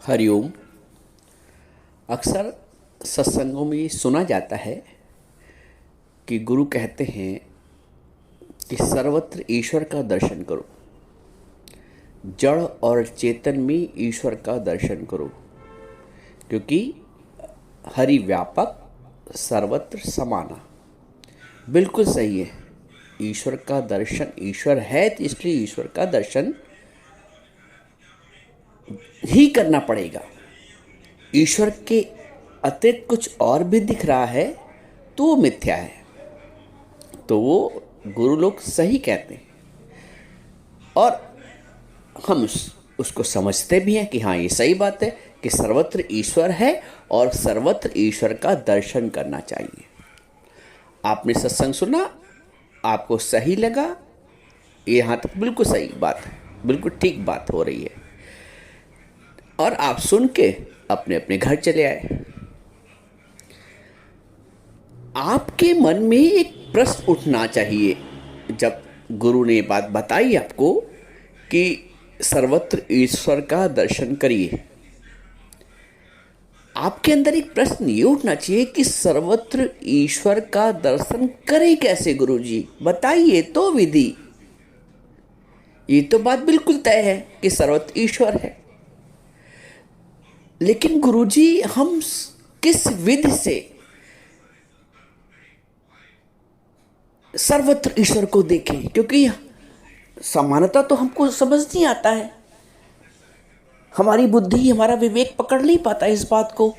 हरिओम। अक्सर सत्संगों में सुना जाता है कि गुरु कहते हैं कि सर्वत्र ईश्वर का दर्शन करो, जड़ और चेतन में ईश्वर का दर्शन करो, क्योंकि हरि व्यापक सर्वत्र समाना। बिल्कुल सही है। ईश्वर का दर्शन, ईश्वर है तो इसलिए ईश्वर का दर्शन ही करना पड़ेगा। ईश्वर के अतिरिक्त कुछ और भी दिख रहा है तो वो मिथ्या है। तो वो गुरु लोग सही कहते हैं और हम उसको समझते भी हैं कि हाँ, ये सही बात है कि सर्वत्र ईश्वर है और सर्वत्र ईश्वर का दर्शन करना चाहिए। आपने सत्संग सुना, आपको सही लगा, यहाँ तक बिल्कुल सही बात है, बिल्कुल ठीक बात हो रही है, और आप सुन के अपने अपने घर चले आए। आपके मन में एक प्रश्न उठना चाहिए जब गुरु ने बात बताई आपको कि सर्वत्र ईश्वर का दर्शन करिए। आपके अंदर एक प्रश्न ये उठना चाहिए कि सर्वत्र ईश्वर का दर्शन करें कैसे गुरुजी, बताइए तो विधि। ये तो बात बिल्कुल तय है कि सर्वत्र ईश्वर है, लेकिन गुरुजी हम किस विधि से सर्वत्र ईश्वर को देखें, क्योंकि समानता तो हमको समझ नहीं आता है। हमारी बुद्धि, हमारा विवेक पकड़ नहीं पाता इस बात को।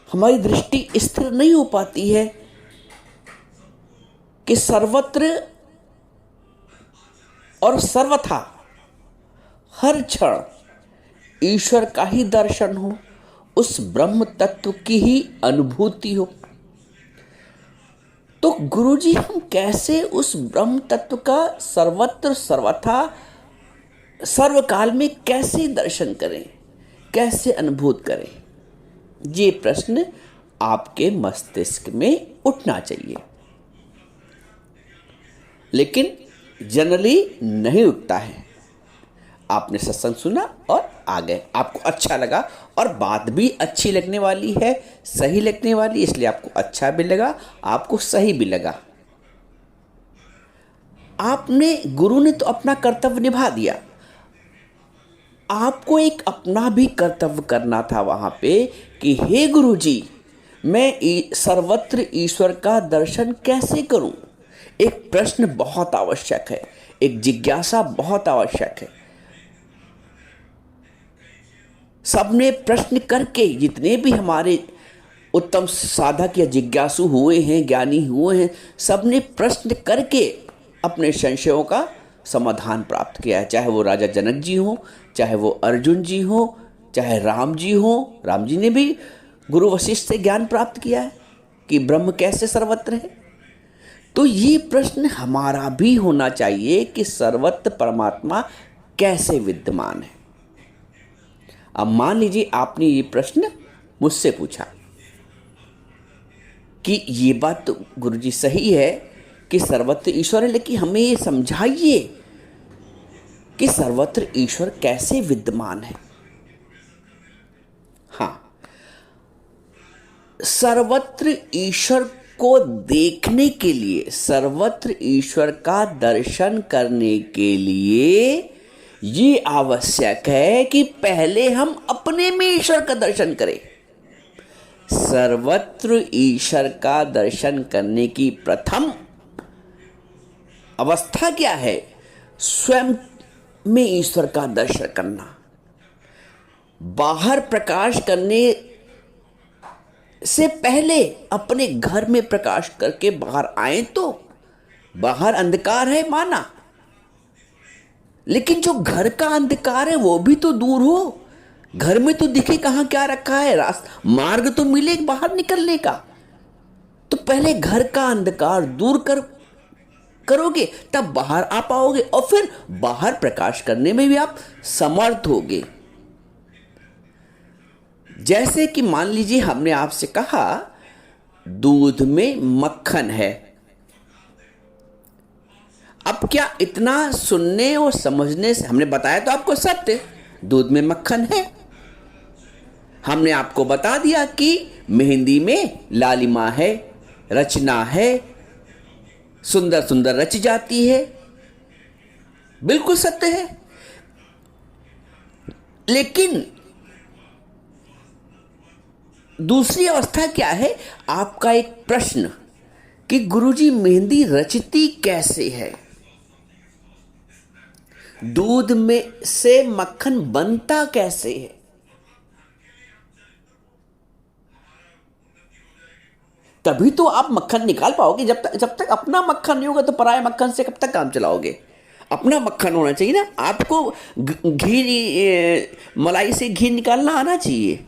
हमारी दृष्टि स्थिर नहीं हो पाती है कि सर्वत्र और सर्वथा हर क्षण ईश्वर का ही दर्शन हो, उस ब्रह्म तत्व की ही अनुभूति हो। तो गुरुजी हम कैसे उस ब्रह्म तत्व का सर्वत्र सर्वथा सर्वकाल में कैसे दर्शन करें, कैसे अनुभूत करें? ये प्रश्न आपके मस्तिष्क में उठना चाहिए, लेकिन जनरली नहीं उठता है। आपने सत्संग सुना और आ गए, आपको अच्छा लगा और बात भी अच्छी लगने वाली है, सही लगने वाली, इसलिए आपको अच्छा भी लगा, आपको सही भी लगा। आपने, गुरु ने तो अपना कर्तव्य निभा दिया, आपको एक अपना भी कर्तव्य करना था वहां पे कि हे गुरुजी, मैं सर्वत्र ईश्वर का दर्शन कैसे करूं। एक प्रश्न बहुत आवश्यक है, एक जिज्ञासा बहुत आवश्यक है। सबने प्रश्न करके, जितने भी हमारे उत्तम साधक या जिज्ञासु हुए हैं, ज्ञानी हुए हैं, सबने प्रश्न करके अपने संशयों का समाधान प्राप्त किया है। चाहे वो राजा जनक जी हो, चाहे वो अर्जुन जी हो, चाहे राम जी हो। राम जी ने भी गुरु वशिष्ठ से ज्ञान प्राप्त किया है कि ब्रह्म कैसे सर्वत्र है। तो ये प्रश्न हमारा भी होना चाहिए कि सर्वत्र परमात्मा कैसे विद्यमान है। अब मान लीजिए आपने ये प्रश्न मुझसे पूछा कि ये बात तो गुरुजी सही है कि सर्वत्र ईश्वर है, लेकिन हमें ये समझाइए कि सर्वत्र ईश्वर कैसे विद्यमान है। हाँ, सर्वत्र ईश्वर को देखने के लिए, सर्वत्र ईश्वर का दर्शन करने के लिए ये आवश्यक है कि पहले हम अपने में ईश्वर का दर्शन करें। सर्वत्र ईश्वर का दर्शन करने की प्रथम अवस्था क्या है? स्वयं में ईश्वर का दर्शन करना। बाहर प्रकाश करने से पहले अपने घर में प्रकाश करके बाहर आए तो बाहर अंधकार है माना, लेकिन जो घर का अंधकार है वो भी तो दूर हो। घर में तो दिखे कहाँ क्या रखा है, रास्ता मार्ग तो मिले बाहर निकलने का। तो पहले घर का अंधकार दूर करोगे तब बाहर आ पाओगे, और फिर बाहर प्रकाश करने में भी आप समर्थ होगे। जैसे कि मान लीजिए हमने आपसे कहा दूध में मक्खन है। अब क्या इतना सुनने और समझने से, हमने बताया तो आपको सत्य, दूध में मक्खन है। हमने आपको बता दिया कि मेहंदी में लालिमा है, रचना है, सुंदर सुंदर रच जाती है। बिल्कुल सत्य है। लेकिन दूसरी अवस्था क्या है? आपका एक प्रश्न कि गुरुजी मेहंदी रचती कैसे है, दूध में से मक्खन बनता कैसे है? तभी तो आप मक्खन निकाल पाओगे। जब तक अपना मक्खन नहीं होगा तो पराये मक्खन से कब तक काम चलाओगे? अपना मक्खन होना चाहिए ना। आपको मलाई से घी निकालना आना चाहिए।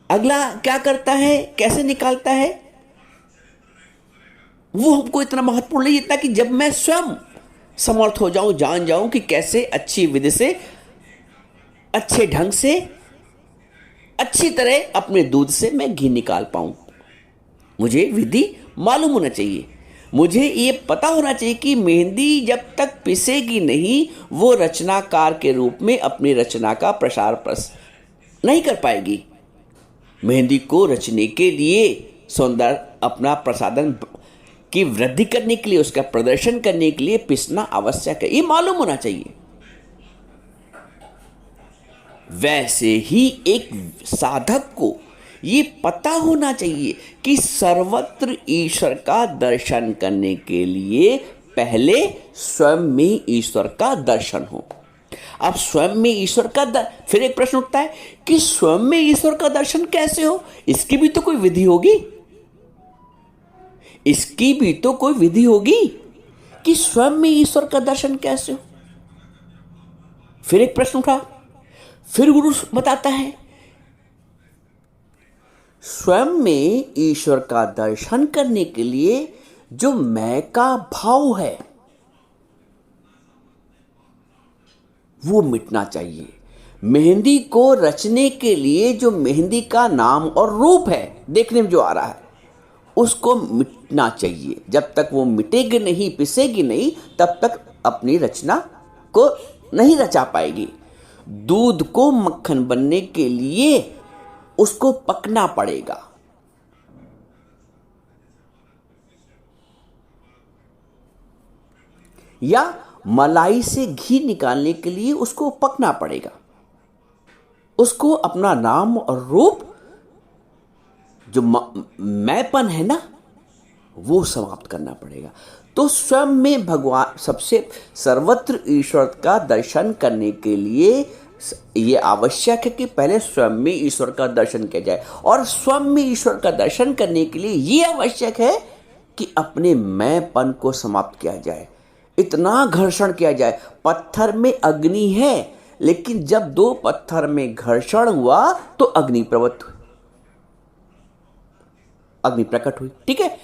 अगला क्या करता है, कैसे निकालता है, वो हमको इतना महत्वपूर्ण नहीं, इतना कि जब मैं स्वयं समर्थ हो जाऊं, जान जाऊं कि कैसे अच्छी विधि से, अच्छे ढंग से, अच्छी तरह अपने दूध से मैं घी निकाल पाऊं। मुझे विधि मालूम होना चाहिए। मुझे ये पता होना चाहिए कि मेहंदी जब तक पिसेगी नहीं, वो रचनाकार के रूप में अपनी रचना का प्रसार नहीं कर पाएगी। मेहंदी को रचने के लिए, सौंदर्य अपना प्रसादन की वृद्धि करने के लिए, उसका प्रदर्शन करने के लिए पिसना आवश्यक है। ये मालूम होना चाहिए। वैसे ही एक साधक को ये पता होना चाहिए कि सर्वत्र ईश्वर का दर्शन करने के लिए पहले स्वयं में ईश्वर का दर्शन हो। अब स्वयं में ईश्वर का फिर एक प्रश्न उठता है कि स्वयं में ईश्वर का दर्शन कैसे हो? इसकी भी तो कोई विधि होगी। इसकी भी तो कोई विधि होगी कि स्वयं में ईश्वर का दर्शन कैसे हो। फिर एक प्रश्न उठा। फिर गुरु बताता है स्वयं में ईश्वर का दर्शन करने के लिए जो मैं का भाव है वो मिटना चाहिए। मेहंदी को रचने के लिए जो मेहंदी का नाम और रूप है, देखने में जो आ रहा है, उसको मिटना चाहिए। जब तक वो मिटेगी नहीं, पिसेगी नहीं, तब तक अपनी रचना को नहीं रचा पाएगी। दूध को मक्खन बनने के लिए उसको पकना पड़ेगा। या मलाई से घी निकालने के लिए उसको पकना पड़ेगा। उसको अपना नाम और रूप, जो मैंपन है ना, वो समाप्त करना पड़ेगा। तो स्वयं में भगवान, सबसे सर्वत्र ईश्वर का दर्शन करने के लिए ये आवश्यक है कि पहले स्वयं में ईश्वर का दर्शन किया जाए। और स्वयं में ईश्वर का दर्शन करने के लिए ये आवश्यक है कि अपने मैंपन को समाप्त किया जाए। इतना घर्षण किया जाए। पत्थर में अग्नि है, लेकिन जब दो पत्थर में घर्षण हुआ तो अग्नि प्रवृत्त हुई, अग्नि प्रकट हुई। ठीक है।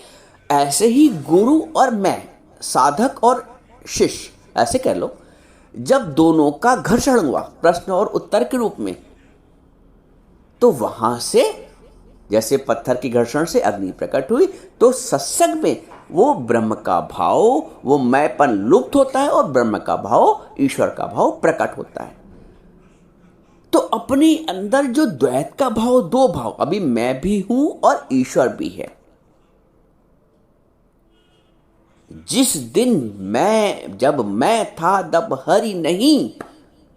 ऐसे ही गुरु और मैं, साधक और शिष्य, ऐसे कह लो, जब दोनों का घर्षण हुआ प्रश्न और उत्तर के रूप में, तो वहां से जैसे पत्थर की घर्षण से अग्नि प्रकट हुई, तो सत्संग में वो ब्रह्म का भाव, वो मैंपन लुप्त होता है और ब्रह्म का भाव, ईश्वर का भाव प्रकट होता है। तो अपने अंदर जो द्वैत का भाव, दो भाव, अभी मैं भी हूं और ईश्वर भी है। जिस दिन जब मैं था तब हरि नहीं,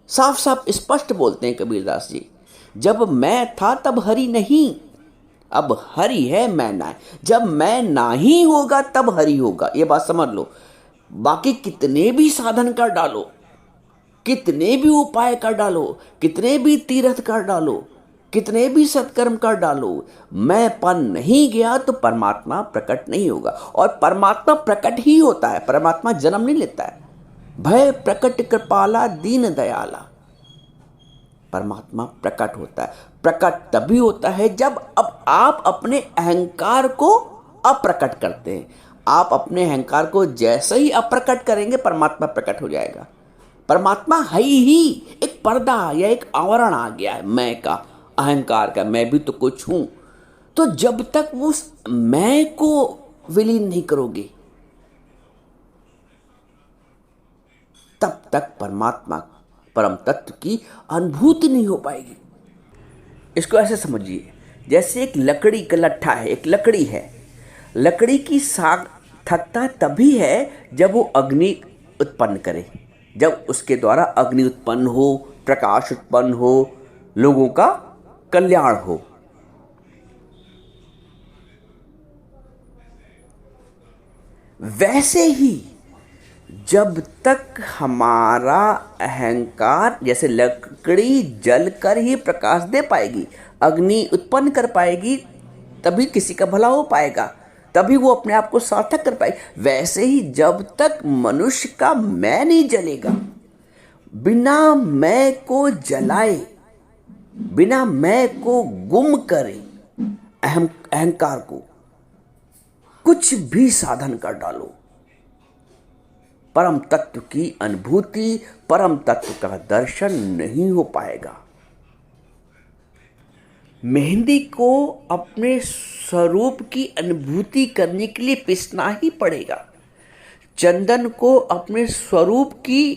साफ साफ स्पष्ट बोलते हैं कबीरदास जी। जब मैं था तब हरि नहीं, अब हरि है, मैं ना है। जब मैं ना ही होगा तब हरि होगा, ये बात समझ लो। बाकी कितने भी साधन कर डालो, कितने भी उपाय कर डालो, कितने भी तीर्थ कर डालो, कितने भी सत्कर्म कर डालो, मैंपन नहीं गया तो परमात्मा प्रकट नहीं होगा। और परमात्मा प्रकट ही होता है, परमात्मा जन्म नहीं लेता है। भय प्रकट कृपाला दीन दयाला, परमात्मा प्रकट होता है। प्रकट तभी होता है जब अब आप अपने अहंकार को अप्रकट करते हैं। आप अपने अहंकार को जैसे ही अप्रकट करेंगे, परमात्मा प्रकट हो जाएगा। परमात्मा है ही एक पर्दा या एक आवरण आ गया है मैं का, अहंकार का, मैं भी तो कुछ हूं। तो जब तक उस मैं को विलीन नहीं करोगे, तब तक परमात्मा परम तत्व की अनुभूति नहीं हो पाएगी। इसको ऐसे समझिए, जैसे एक लकड़ी का लट्ठा है, एक लकड़ी है, लकड़ी की सार्थकता तभी है जब वो अग्नि उत्पन्न करे, जब उसके द्वारा अग्नि उत्पन्न हो, प्रकाश उत्पन्न हो, लोगों का कल्याण हो। वैसे ही जब तक हमारा अहंकार, जैसे लकड़ी जलकर ही प्रकाश दे पाएगी, अग्नि उत्पन्न कर पाएगी, तभी किसी का भला हो पाएगा, तभी वो अपने आप को सार्थक कर पाएगी। वैसे ही जब तक मनुष्य का मैं नहीं जलेगा, बिना मैं को जलाए, बिना मैं को गुम करे, अहंकार को कुछ भी साधन कर डालो, परम तत्व की अनुभूति, परम तत्व का दर्शन नहीं हो पाएगा। मेहंदी को अपने स्वरूप की अनुभूति करने के लिए पिसना ही पड़ेगा, चंदन को अपने स्वरूप की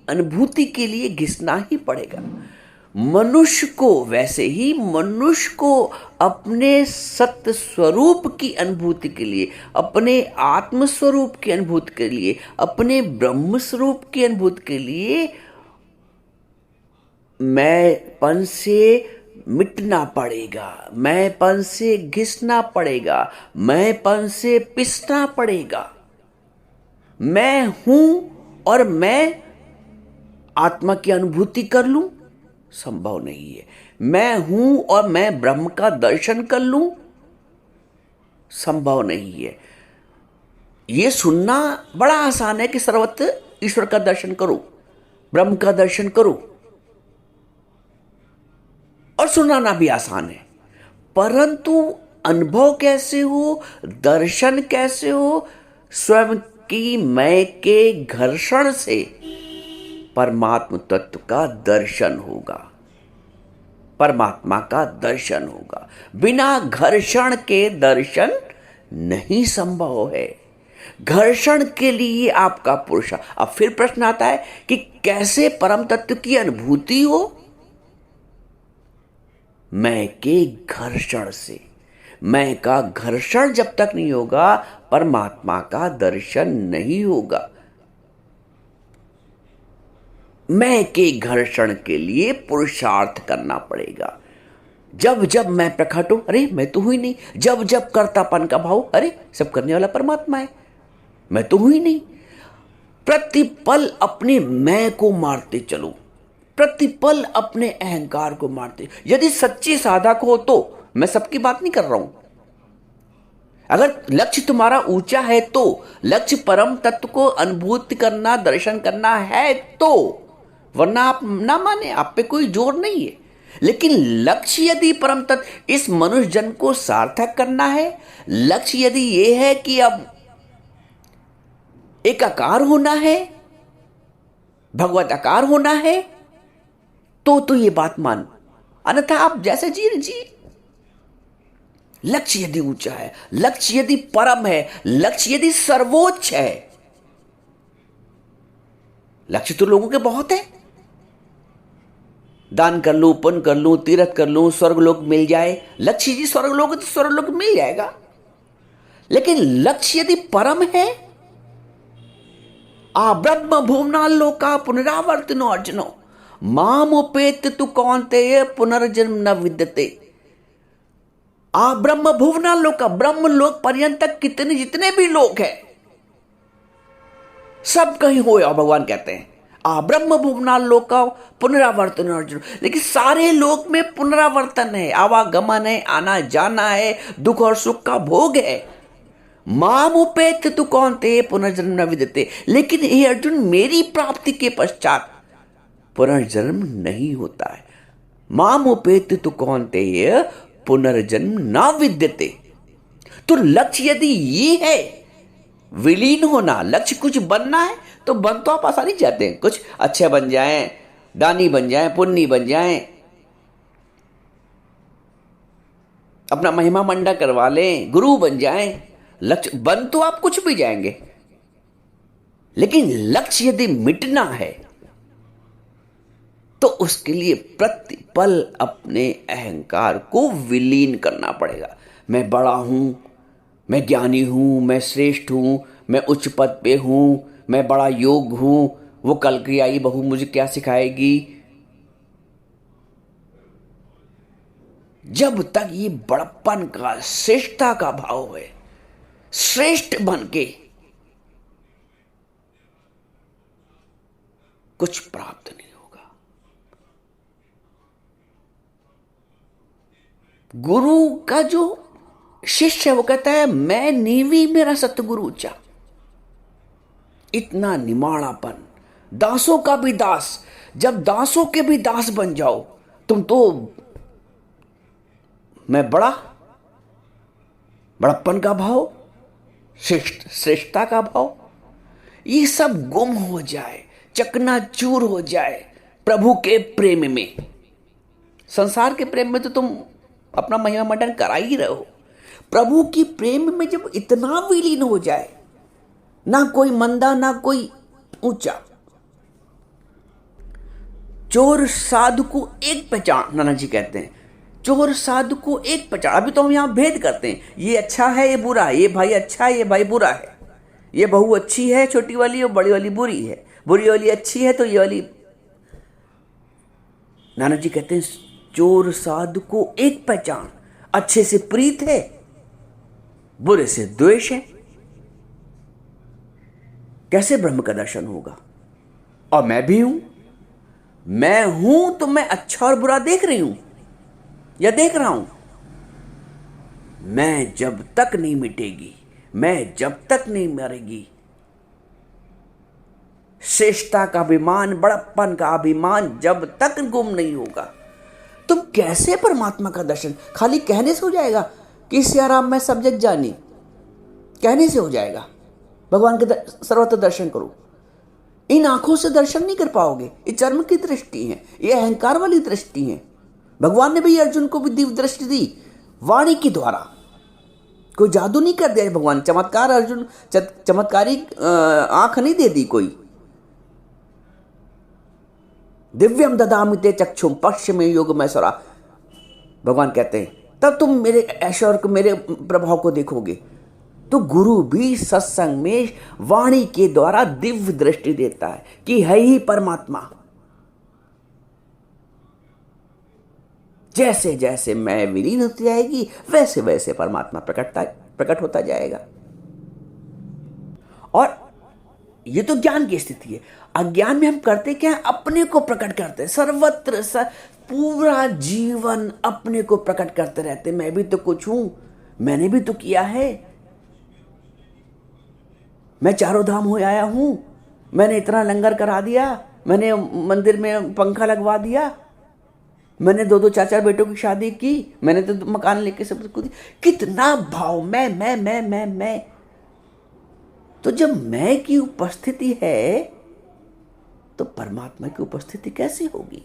अनुभूति के लिए घिसना ही पड़ेगा। मनुष्य को, वैसे ही मनुष्य को अपने सत्य स्वरूप की अनुभूति के लिए, अपने आत्म स्वरूप की अनुभूति के लिए, अपने ब्रह्म स्वरूप की अनुभूति के लिए मैंपन से मिटना पड़ेगा, मैंपन से घिसना पड़ेगा, मैंपन से पिसना पड़ेगा। मैं हूं और मैं आत्मा की अनुभूति कर लूं, संभव नहीं है। मैं हूं और मैं ब्रह्म का दर्शन कर लूं, संभव नहीं है। यह सुनना बड़ा आसान है कि सर्वत्र ईश्वर का दर्शन करो, ब्रह्म का दर्शन करो, और सुनाना भी आसान है, परंतु अनुभव कैसे हो, दर्शन कैसे हो? स्वयं की मैं के घर्षण से परमात्म तत्व का दर्शन होगा, परमात्मा का दर्शन होगा। बिना घर्षण के दर्शन नहीं संभव है। घर्षण के लिए आपका पुरुषार्थ। अब फिर प्रश्न आता है कि कैसे परम तत्व की अनुभूति हो? मैं के घर्षण से। मैं का घर्षण जब तक नहीं होगा, परमात्मा का दर्शन नहीं होगा। मैं के घर्षण के लिए पुरुषार्थ करना पड़ेगा। जब जब मैं प्रकट हो, अरे मैं तो हुई नहीं। जब जब कर्तापन का भाव, अरे सब करने वाला परमात्मा है, मैं तो हुई नहीं। प्रतिपल अपने मैं को मारते चलो, प्रतिपल अपने अहंकार को मारते। यदि सच्ची साधक हो तो, मैं सबकी बात नहीं कर रहा हूं, अगर लक्ष्य तुम्हारा ऊंचा है तो, लक्ष्य परम तत्व को अनुभूति करना, दर्शन करना है तो, वरना आप ना माने, आप पे कोई जोर नहीं है। लेकिन लक्ष्य यदि परम तत्व, इस मनुष्य जन्म को सार्थक करना है, लक्ष्य यदि ये है कि अब एक आकार होना है, भगवत आकार होना है, तो ये बात मान, अन्यथा आप जैसे जी। लक्ष्य यदि ऊंचा है, लक्ष्य यदि परम है, लक्ष्य यदि सर्वोच्च है, लक्ष्य तो लोगों के बहुत है, दान कर लूं, पुण्य कर लूं, तीर्थ कर लूं, स्वर्गलोक मिल जाए। लक्ष्य जी स्वर्गलोक, तो स्वर्गलोक मिल जाएगा। लेकिन लक्ष्य यदि परम है, आ ब्रह्म भुवना लोका पुनरावर्तिनो अर्जुनो माम उपेत तु कौन्तेय पुनर्जन्म न विद्यते। आ ब्रह्म भुवना लोका, ब्रह्म लोक पर्यंत तक कितने जितने भी लोग हैं, सब कहीं होया, भगवान कहते हैं आ ब्रह्म भुवना लोका पुनरावर्तन अर्जुन। लेकिन सारे लोक में पुनरावर्तन है, आवागमन है, आना जाना है, दुख और सुख का भोग है। माम उपेत तु कौन्तेय पुनर्जन्म न विद्यते। लेकिन हे अर्जुन, मेरी प्राप्ति के पश्चात पुनर्जन्म नहीं होता है। माम उपेत तु कौन्तेय पुनर्जन्म न विद्यते। तो लक्ष्य यदि ये है, विलीन होना, लक्ष्य कुछ बनना है, तो बन तो आप आसानी चाहते हैं, कुछ अच्छे बन जाएं, दानी बन जाएं, पुण्य बन जाएं, अपना महिमा मंडा करवा लें, गुरु बन जाएं। लक्ष्य बन तो आप कुछ भी जाएंगे, लेकिन लक्ष्य यदि मिटना है, तो उसके लिए प्रतिपल अपने अहंकार को विलीन करना पड़ेगा। मैं बड़ा हूं, मैं ज्ञानी हूं, मैं श्रेष्ठ हूं, मैं उच्च पद पे हूं, मैं बड़ा योग्य हूं, वो कल की आई बहू मुझे क्या सिखाएगी। जब तक ये बड़प्पन का, श्रेष्ठता का भाव है, श्रेष्ठ बन के कुछ प्राप्त नहीं होगा। गुरु का जो शिष्य है वो कहता है मैं नीवी मेरा सतगुरु ऊंचा। इतना निमाड़ापन, दासों का भी दास, जब दासों के भी दास बन जाओ तुम तो मैं बड़प्पन का भाव, श्रेष्ठता का भाव, ये सब गुम हो जाए, चकनाचूर हो जाए प्रभु के प्रेम में। संसार के प्रेम में तो तुम अपना महिमा मंडन करा ही रहे हो। प्रभु की प्रेम में जब इतना विलीन हो जाए, ना कोई मंदा ना कोई ऊंचा। चोर साधु को एक पहचान, नाना जी कहते हैं चोर साधु को एक पहचान। अभी तो हम यहां भेद करते हैं, ये अच्छा है ये बुरा है, ये भाई अच्छा है ये भाई बुरा है, ये बहू अच्छी है छोटी वाली और बड़ी वाली बुरी है, बुरी वाली अच्छी है तो ये वाली। नाना जी कहते हैं चोर साधु को एक पहचान, अच्छे से प्रीत है, बुरे से द्वेष है। कैसे ब्रह्म का दर्शन होगा? और मैं भी हूं, मैं हूं तो मैं अच्छा और बुरा देख रही हूं या देख रहा हूं। मैं जब तक नहीं मिटेगी, मैं जब तक नहीं मरेगी, श्रेष्ठता का अभिमान, बड़प्पन का अभिमान जब तक गुम नहीं होगा, तुम कैसे परमात्मा का दर्शन? खाली कहने से हो जाएगा कि सियाराम मैं सब जग जानी, कहने से हो जाएगा? भगवान के सर्वत्र दर्शन करो, इन आंखों से दर्शन नहीं कर पाओगे। ये चर्म की दृष्टि है, ये अहंकार वाली दृष्टि है। भगवान ने भी अर्जुन को भी दिव्य दृष्टि दी वाणी के द्वारा, कोई जादू नहीं कर दिया भगवान, चमत्कार अर्जुन चमत्कारी आंख नहीं दे दी कोई। दिव्यम ददामि ते चक्षुम पश्य में योग में स्वरा, भगवान कहते हैं तब तुम मेरे ऐश्वर्य को, मेरे प्रभाव को देखोगे। तो गुरु भी सत्संग में वाणी के द्वारा दिव्य दृष्टि देता है कि है ही परमात्मा। जैसे जैसे मैं विलीन होती जाएगी वैसे वैसे परमात्मा प्रकट होता जाएगा। और ये तो ज्ञान की स्थिति है। अज्ञान में हम करते क्या? अपने को प्रकट करते, सर्वत्र पूरा जीवन अपने को प्रकट करते रहते। मैं भी तो कुछ हूं, मैंने भी तो किया है, मैं चारों धाम हो आया हूं, मैंने इतना लंगर करा दिया, मैंने मंदिर में पंखा लगवा दिया, मैंने दो चार चार बेटों की शादी की, मैंने तो मकान लेके सब कुछ। कितना भाव, मैं। तो जब मैं की उपस्थिति है तो परमात्मा की उपस्थिति कैसी होगी?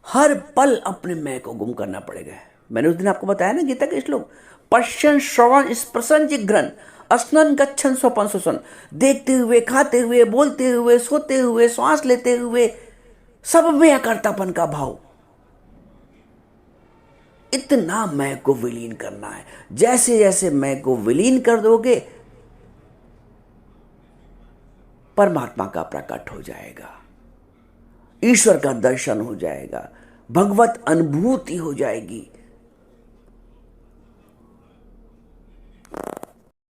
हर पल अपने मैं को गुम करना पड़ेगा। मैंने उस दिन आपको बताया ना गीता के श्लोक, पश्यन श्रवण स्पर्शन जिघ्रन अस्नन गच्छन स्वपन सुसन, देखते हुए, खाते हुए, बोलते हुए, सोते हुए, श्वास लेते हुए, सब में अकर्तापन का भाव। इतना मैं को विलीन करना है। जैसे जैसे मैं को विलीन कर दोगे परमात्मा का प्रकट हो जाएगा, ईश्वर का दर्शन हो जाएगा, भगवत अनुभूति हो जाएगी।